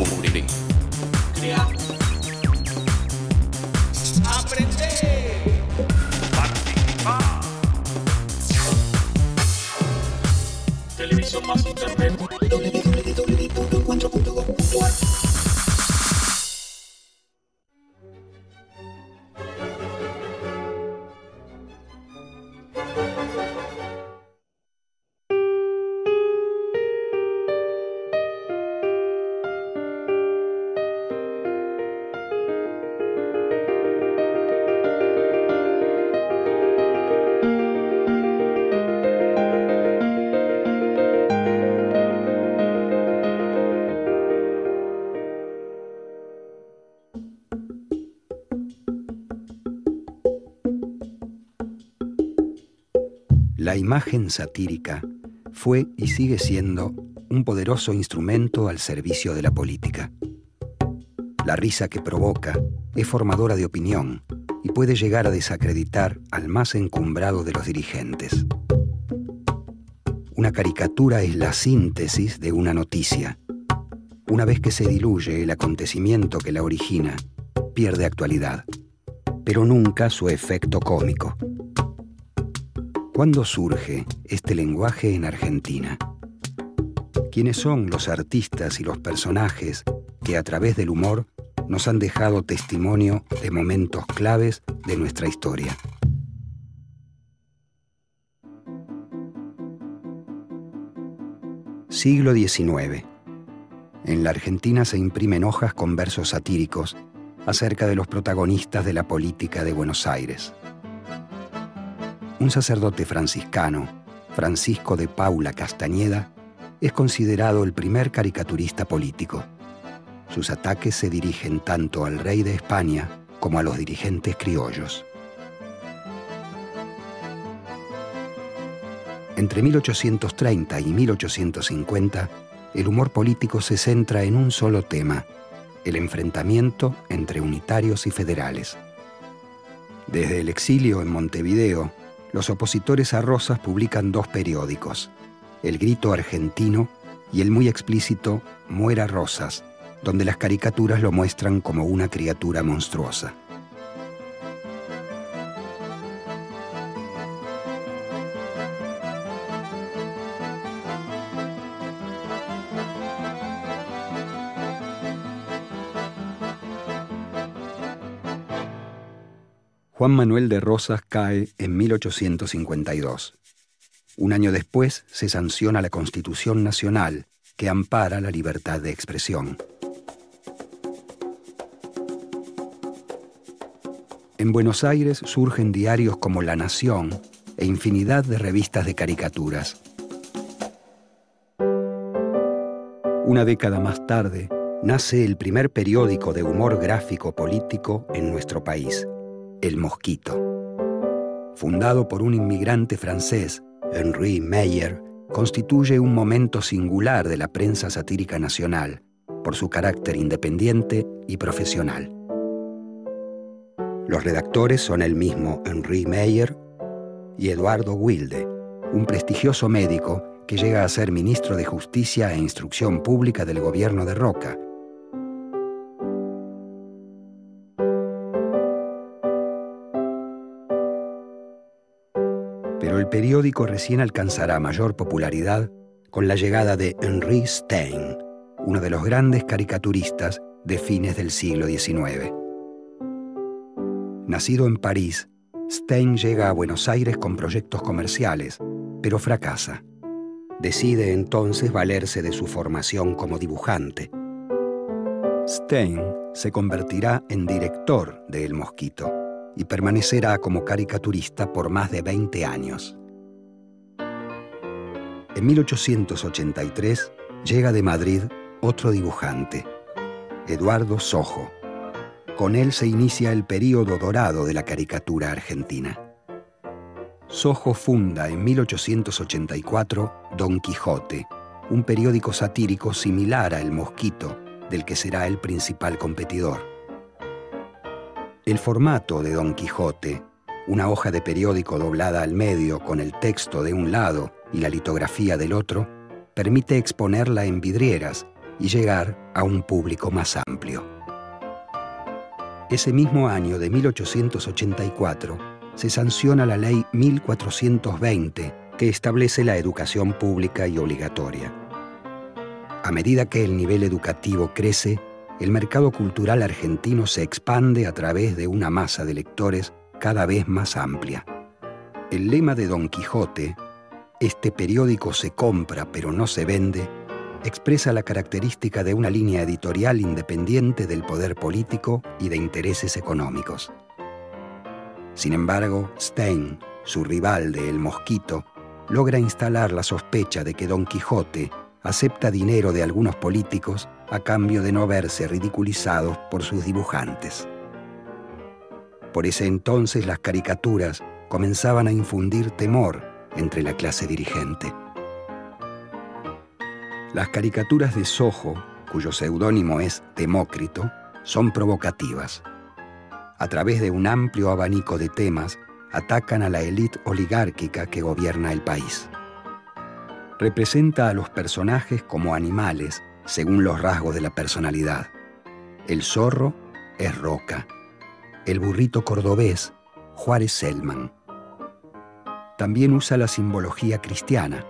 cubriré. Crear. Aprender. Participar. Televisión más internet. www.encuentro.gov.ar. La imagen satírica fue y sigue siendo un poderoso instrumento al servicio de la política. La risa que provoca es formadora de opinión y puede llegar a desacreditar al más encumbrado de los dirigentes. Una caricatura es la síntesis de una noticia. Una vez que se diluye el acontecimiento que la origina, pierde actualidad, pero nunca su efecto cómico. ¿Cuándo surge este lenguaje en Argentina? ¿Quiénes son los artistas y los personajes que a través del humor nos han dejado testimonio de momentos claves de nuestra historia? Siglo XIX. En la Argentina se imprimen hojas con versos satíricos acerca de los protagonistas de la política de Buenos Aires. Un sacerdote franciscano, Francisco de Paula Castañeda, es considerado el primer caricaturista político. Sus ataques se dirigen tanto al rey de España como a los dirigentes criollos. Entre 1830 y 1850, el humor político se centra en un solo tema: el enfrentamiento entre unitarios y federales. Desde el exilio en Montevideo, los opositores a Rosas publican dos periódicos, El Grito Argentino y el muy explícito Muera Rosas, donde las caricaturas lo muestran como una criatura monstruosa. Juan Manuel de Rosas cae en 1852. Un año después se sanciona la Constitución Nacional, que ampara la libertad de expresión. En Buenos Aires surgen diarios como La Nación e infinidad de revistas de caricaturas. Una década más tarde, nace el primer periódico de humor gráfico político en nuestro país, El Mosquito. Fundado por un inmigrante francés, Henri Meyer, constituye un momento singular de la prensa satírica nacional, por su carácter independiente y profesional. Los redactores son el mismo Henri Meyer y Eduardo Wilde, un prestigioso médico que llega a ser ministro de Justicia e Instrucción Pública del gobierno de Roca. Pero el periódico recién alcanzará mayor popularidad con la llegada de Henri Stein, uno de los grandes caricaturistas de fines del siglo XIX. Nacido en París, Stein llega a Buenos Aires con proyectos comerciales, pero fracasa. Decide entonces valerse de su formación como dibujante. Stein se convertirá en director de El Mosquito y permanecerá como caricaturista por más de 20 años. En 1883 llega de Madrid otro dibujante, Eduardo Sojo. Con él se inicia el período dorado de la caricatura argentina. Sojo funda en 1884 Don Quijote, un periódico satírico similar a El Mosquito, del que será el principal competidor. El formato de Don Quijote, una hoja de periódico doblada al medio con el texto de un lado y la litografía del otro, permite exponerla en vidrieras y llegar a un público más amplio. Ese mismo año de 1884 se sanciona la Ley 1420, que establece la educación pública y obligatoria. A medida que el nivel educativo crece, el mercado cultural argentino se expande a través de una masa de lectores cada vez más amplia. El lema de Don Quijote, "Este periódico se compra pero no se vende", expresa la característica de una línea editorial independiente del poder político y de intereses económicos. Sin embargo, Stein, su rival de El Mosquito, logra instalar la sospecha de que Don Quijote acepta dinero de algunos políticos a cambio de no verse ridiculizados por sus dibujantes. Por ese entonces las caricaturas comenzaban a infundir temor entre la clase dirigente. Las caricaturas de Sojo, cuyo seudónimo es Demócrito, son provocativas. A través de un amplio abanico de temas, atacan a la élite oligárquica que gobierna el país. Representa a los personajes como animales, según los rasgos de la personalidad. El zorro es Roca, el burrito cordobés, Juárez Celman. También usa la simbología cristiana,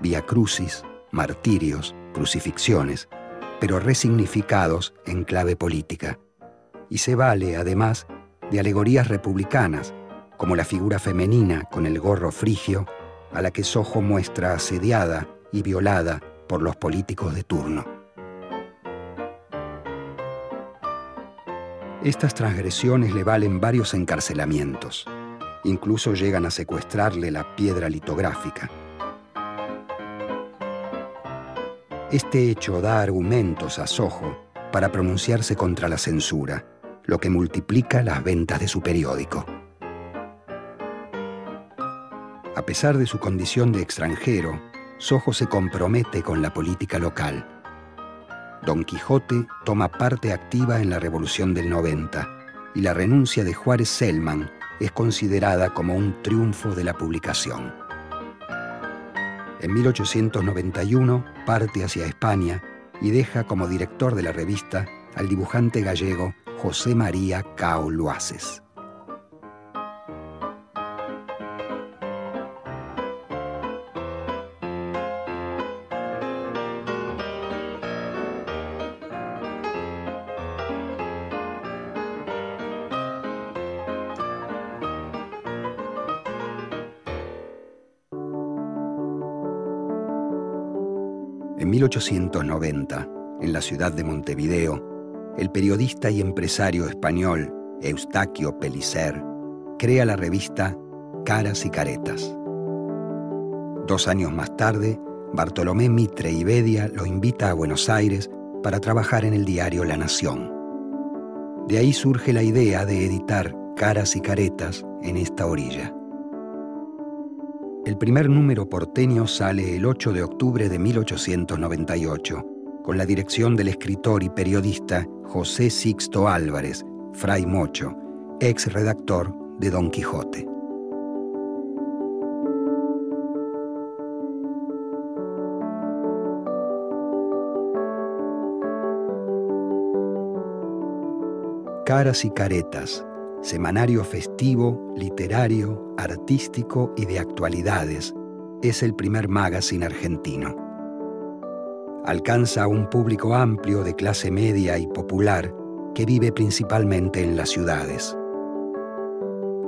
vía crucis, martirios, crucifixiones, pero resignificados en clave política. Y se vale, además, de alegorías republicanas, como la figura femenina con el gorro frigio, a la que Sojo muestra asediada y violada por los políticos de turno. Estas transgresiones le valen varios encarcelamientos. Incluso llegan a secuestrarle la piedra litográfica. Este hecho da argumentos a Sojo para pronunciarse contra la censura, lo que multiplica las ventas de su periódico. A pesar de su condición de extranjero, Sojo se compromete con la política local. Don Quijote toma parte activa en la Revolución del 90 y la renuncia de Juárez Celman es considerada como un triunfo de la publicación. En 1891 parte hacia España y deja como director de la revista al dibujante gallego José María Cao Luaces. En 1890, en la ciudad de Montevideo, el periodista y empresario español Eustaquio Pellicer crea la revista Caras y Caretas. 2 años más tarde, Bartolomé Mitre y Bedia lo invita a Buenos Aires para trabajar en el diario La Nación. De ahí surge la idea de editar Caras y Caretas en esta orilla. El primer número porteño sale el 8 de octubre de 1898, con la dirección del escritor y periodista José Sixto Álvarez, Fray Mocho, ex redactor de Don Quijote. Caras y Caretas, semanario festivo, literario, artístico y de actualidades, es el primer magazine argentino. Alcanza a un público amplio de clase media y popular que vive principalmente en las ciudades.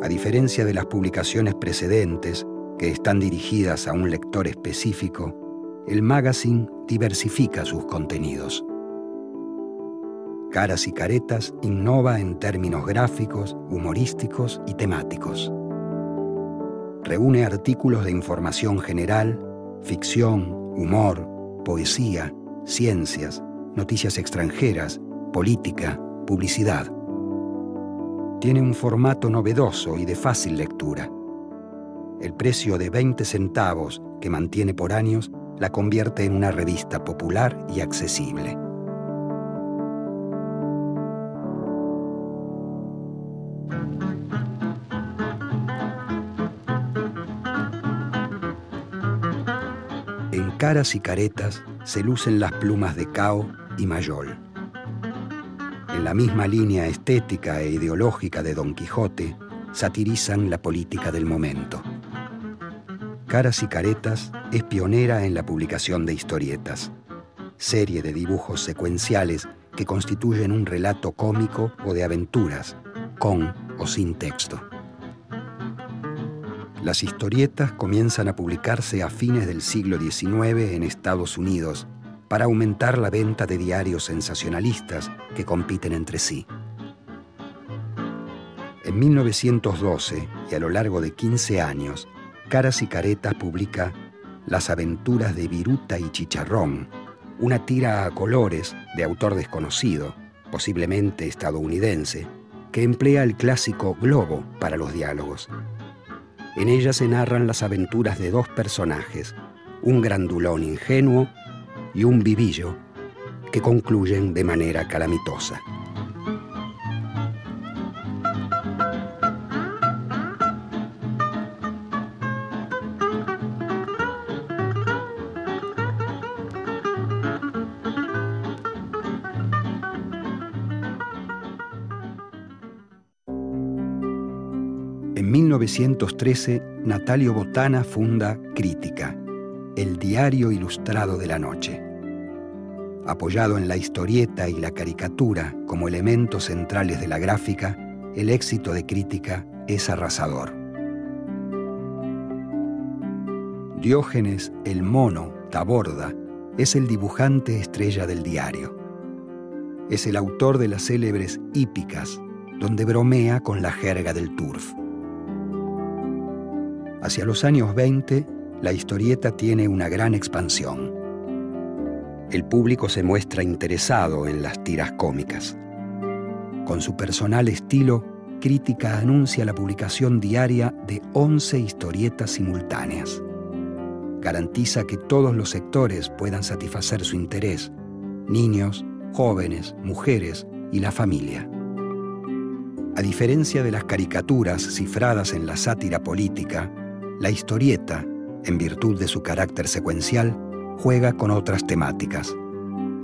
A diferencia de las publicaciones precedentes, que están dirigidas a un lector específico, el magazine diversifica sus contenidos. Caras y Caretas innova en términos gráficos, humorísticos y temáticos. Reúne artículos de información general, ficción, humor, poesía, ciencias, noticias extranjeras, política, publicidad. Tiene un formato novedoso y de fácil lectura. El precio de 20 centavos que mantiene por años la convierte en una revista popular y accesible. En Caras y Caretas se lucen las plumas de Cao y Mayol. En la misma línea estética e ideológica de Don Quijote, satirizan la política del momento. Caras y Caretas es pionera en la publicación de historietas, serie de dibujos secuenciales que constituyen un relato cómico o de aventuras, con o sin texto. Las historietas comienzan a publicarse a fines del siglo XIX en Estados Unidos para aumentar la venta de diarios sensacionalistas que compiten entre sí. En 1912, y a lo largo de 15 años, Caras y Caretas publica Las aventuras de Viruta y Chicharrón, una tira a colores de autor desconocido, posiblemente estadounidense, que emplea el clásico globo para los diálogos. En ella se narran las aventuras de dos personajes, un grandulón ingenuo y un vivillo, que concluyen de manera calamitosa. En 1913, Natalio Botana funda Crítica, el diario ilustrado de la noche. Apoyado en la historieta y la caricatura como elementos centrales de la gráfica, el éxito de Crítica es arrasador. Diógenes el Mono Taborda es el dibujante estrella del diario. Es el autor de las célebres hípicas, donde bromea con la jerga del turf. Hacia los años 20, la historieta tiene una gran expansión. El público se muestra interesado en las tiras cómicas. Con su personal estilo, Crítica anuncia la publicación diaria de 11 historietas simultáneas. Garantiza que todos los sectores puedan satisfacer su interés: niños, jóvenes, mujeres y la familia. A diferencia de las caricaturas cifradas en la sátira política, la historieta, en virtud de su carácter secuencial, juega con otras temáticas.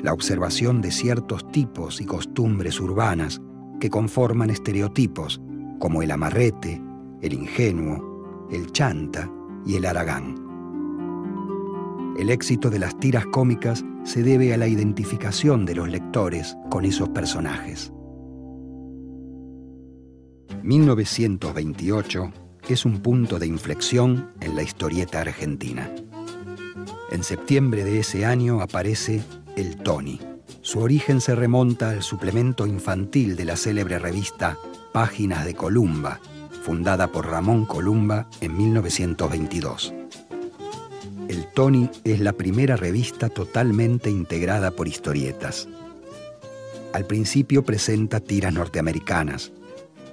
La observación de ciertos tipos y costumbres urbanas que conforman estereotipos como el amarrete, el ingenuo, el chanta y el haragán. El éxito de las tiras cómicas se debe a la identificación de los lectores con esos personajes. 1928 es un punto de inflexión en la historieta argentina. En septiembre de ese año aparece El Tony. Su origen se remonta al suplemento infantil de la célebre revista Páginas de Columba, fundada por Ramón Columba en 1922. El Tony es la primera revista totalmente integrada por historietas. Al principio presenta tiras norteamericanas.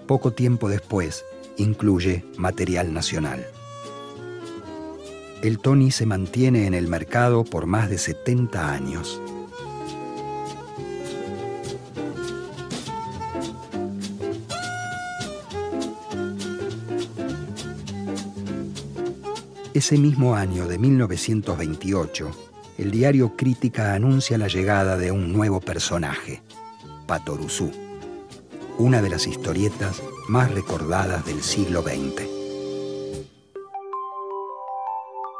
Poco tiempo después, incluye material nacional. El Tony se mantiene en el mercado por más de 70 años. Ese mismo año de 1928, el diario Crítica anuncia la llegada de un nuevo personaje, Patoruzú, una de las historietas más recordadas del siglo XX.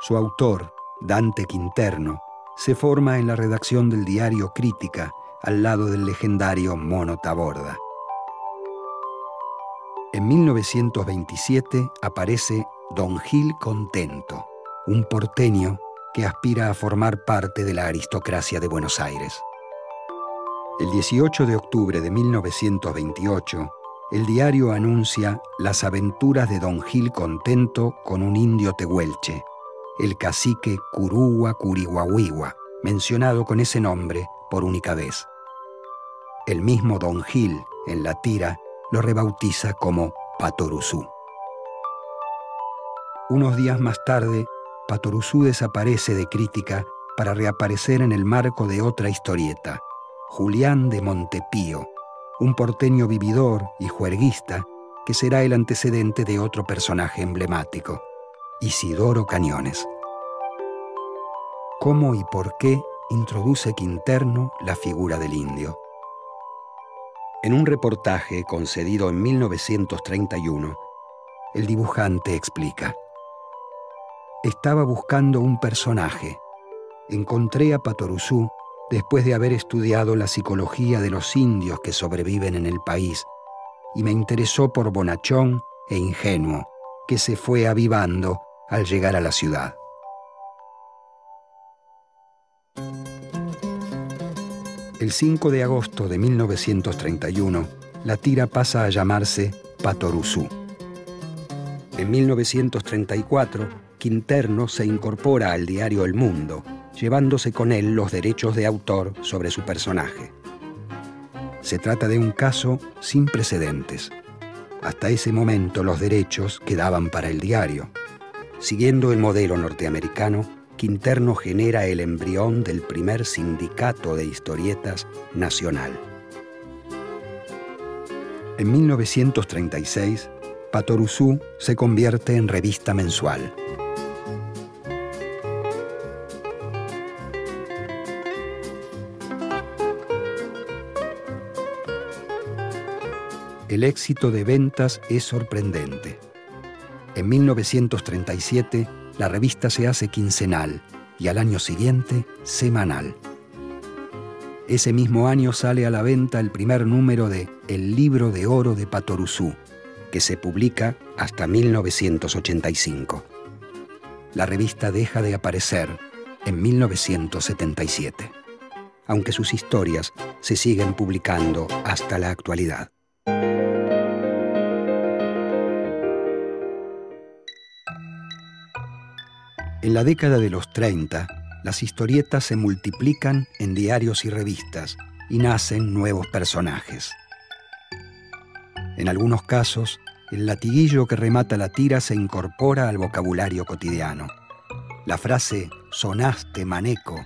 Su autor, Dante Quinterno, se forma en la redacción del diario Crítica al lado del legendario Mono Taborda. En 1927 aparece Don Gil Contento, un porteño que aspira a formar parte de la aristocracia de Buenos Aires. El 18 de octubre de 1928, el diario anuncia las aventuras de Don Gil Contento con un indio tehuelche, el cacique Curúa Curihuahuigua, mencionado con ese nombre por única vez. El mismo Don Gil, en la tira, lo rebautiza como Patoruzú. Unos días más tarde, Patoruzú desaparece de Crítica para reaparecer en el marco de otra historieta, Julián de Montepío, un porteño vividor y juerguista que será el antecedente de otro personaje emblemático, Isidoro Cañones. ¿Cómo y por qué introduce Quinterno la figura del indio. En un reportaje concedido en 1931, el dibujante explica: estaba buscando un personaje. Encontré a Patoruzú después de haber estudiado la psicología de los indios que sobreviven en el país, y me interesó por bonachón e ingenuo, que se fue avivando al llegar a la ciudad. El 5 de agosto de 1931, la tira pasa a llamarse Patoruzú. En 1934, Quinterno se incorpora al diario El Mundo, llevándose con él los derechos de autor sobre su personaje. Se trata de un caso sin precedentes. Hasta ese momento los derechos quedaban para el diario. Siguiendo el modelo norteamericano, Quinterno genera el embrión del primer sindicato de historietas nacional. En 1936, Patoruzú se convierte en revista mensual. El éxito de ventas es sorprendente. En 1937, la revista se hace quincenal y al año siguiente, semanal. Ese mismo año sale a la venta el primer número de El Libro de Oro de Patoruzú, que se publica hasta 1985. La revista deja de aparecer en 1977, aunque sus historias se siguen publicando hasta la actualidad. En la década de los 30, las historietas se multiplican en diarios y revistas y nacen nuevos personajes. En algunos casos, el latiguillo que remata la tira se incorpora al vocabulario cotidiano. La frase «sonaste, maneco»,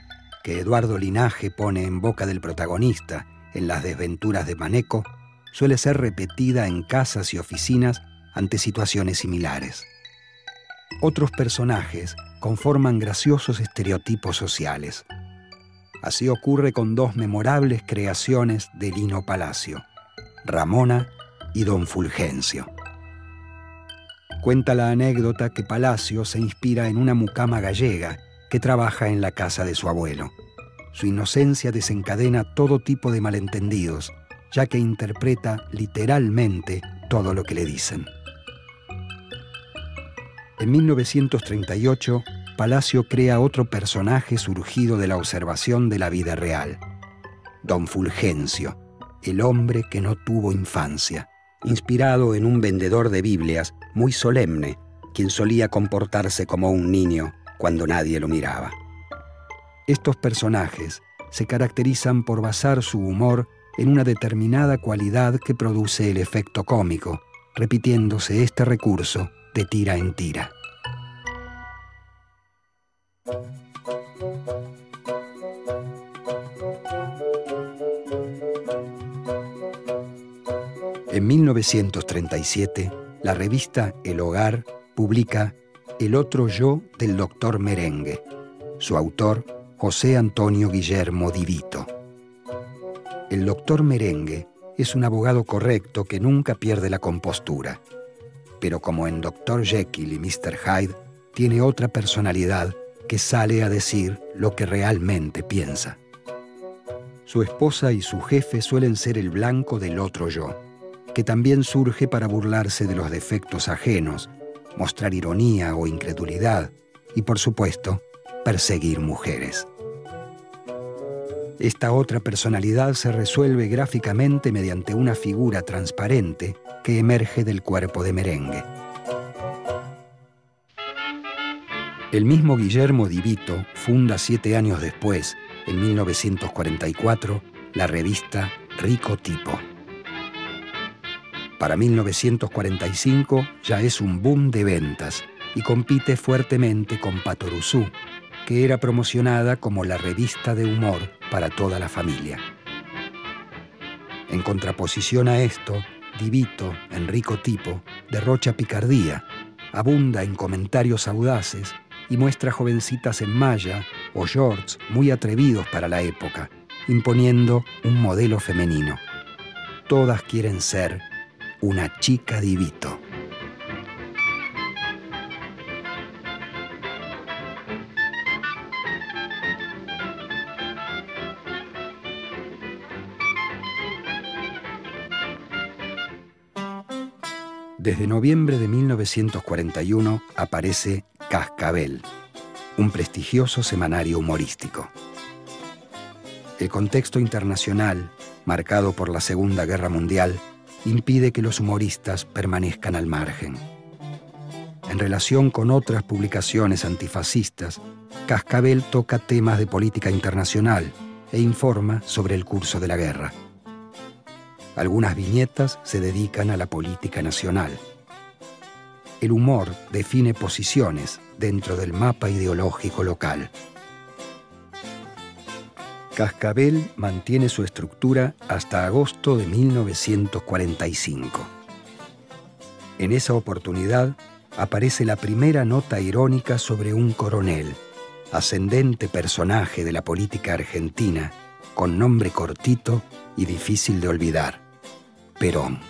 que Eduardo Linaje pone en boca del protagonista en Las desventuras de Maneco, suele ser repetida en casas y oficinas ante situaciones similares. Otros personajes conforman graciosos estereotipos sociales. Así ocurre con dos memorables creaciones de Lino Palacio, Ramona y Don Fulgencio. Cuenta la anécdota que Palacio se inspira en una mucama gallega que trabaja en la casa de su abuelo. Su inocencia desencadena todo tipo de malentendidos, ya que interpreta literalmente todo lo que le dicen. En 1938, Palacio crea otro personaje surgido de la observación de la vida real, Don Fulgencio, el hombre que no tuvo infancia, inspirado en un vendedor de Biblias muy solemne, quien solía comportarse como un niño cuando nadie lo miraba. Estos personajes se caracterizan por basar su humor en una determinada cualidad que produce el efecto cómico, repitiéndose este recurso de tira en tira. En 1937, la revista El Hogar publica El otro yo del Doctor Merengue. Su autor, José Antonio Guillermo Di Vito. El Doctor Merengue es un abogado correcto que nunca pierde la compostura, pero como en Dr. Jekyll y Mr. Hyde, tiene otra personalidad que sale a decir lo que realmente piensa. Su esposa y su jefe suelen ser el blanco del otro yo, que también surge para burlarse de los defectos ajenos, mostrar ironía o incredulidad y, por supuesto, perseguir mujeres. Esta otra personalidad se resuelve gráficamente mediante una figura transparente que emerge del cuerpo de Merengue. El mismo Guillermo Di Vito funda 7 años después, en 1944, la revista Rico Tipo. Para 1945 ya es un boom de ventas y compite fuertemente con Patoruzú, que era promocionada como la revista de humor para toda la familia. En contraposición a esto, Di Vito, en Rico Tipo, derrocha picardía, abunda en comentarios audaces y muestra jovencitas en malla o shorts muy atrevidos para la época, imponiendo un modelo femenino. Todas quieren ser una chica Di Vito. Desde noviembre de 1941 aparece Cascabel, un prestigioso semanario humorístico. El contexto internacional, marcado por la Segunda Guerra Mundial, impide que los humoristas permanezcan al margen. En relación con otras publicaciones antifascistas, Cascabel toca temas de política internacional e informa sobre el curso de la guerra. Algunas viñetas se dedican a la política nacional. El humor define posiciones dentro del mapa ideológico local. Cascabel mantiene su estructura hasta agosto de 1945. En esa oportunidad aparece la primera nota irónica sobre un coronel, ascendente personaje de la política argentina, con nombre cortito y difícil de olvidar: Perón.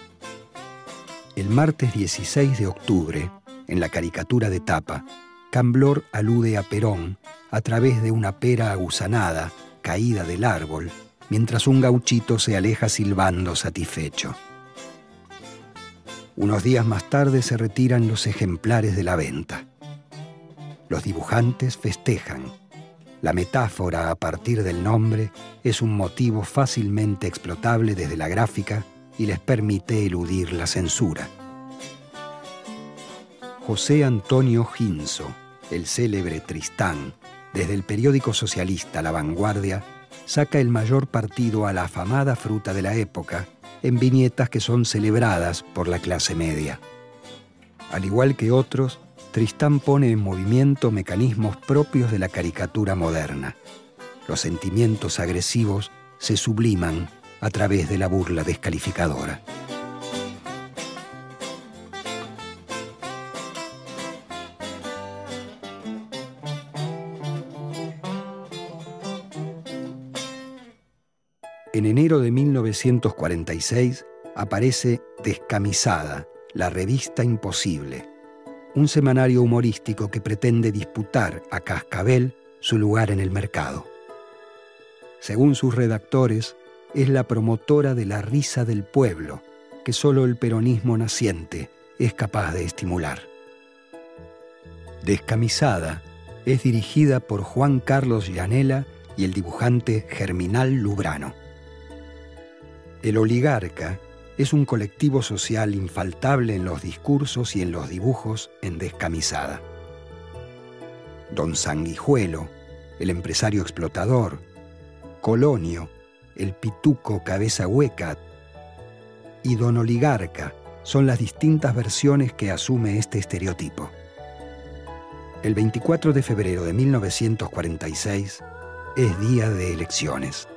El martes 16 de octubre, en la caricatura de tapa, Camblor alude a Perón a través de una pera aguzanada caída del árbol, mientras un gauchito se aleja silbando satisfecho. Unos días más tarde se retiran los ejemplares de la venta. Los dibujantes festejan. La metáfora a partir del nombre es un motivo fácilmente explotable desde la gráfica y les permite eludir la censura. José Antonio Ginso, el célebre Tristán, desde el periódico socialista La Vanguardia, saca el mayor partido a la afamada fruta de la época en viñetas que son celebradas por la clase media. Al igual que otros, Tristán pone en movimiento mecanismos propios de la caricatura moderna. Los sentimientos agresivos se subliman a través de la burla descalificadora. En enero de 1946 aparece Descamisada, la revista Imposible, un semanario humorístico que pretende disputar a Cascabel su lugar en el mercado. Según sus redactores, es la promotora de la risa del pueblo, que solo el peronismo naciente es capaz de estimular. Descamisada es dirigida por Juan Carlos Llanela y el dibujante Germinal Lubrano. El oligarca es un colectivo social infaltable en los discursos y en los dibujos en Descamisada. Don Sanguijuelo, el empresario explotador, Colonio, el pituco cabeza hueca, y Don Oligarca son las distintas versiones que asume este estereotipo. El 24 de febrero de 1946 es día de elecciones.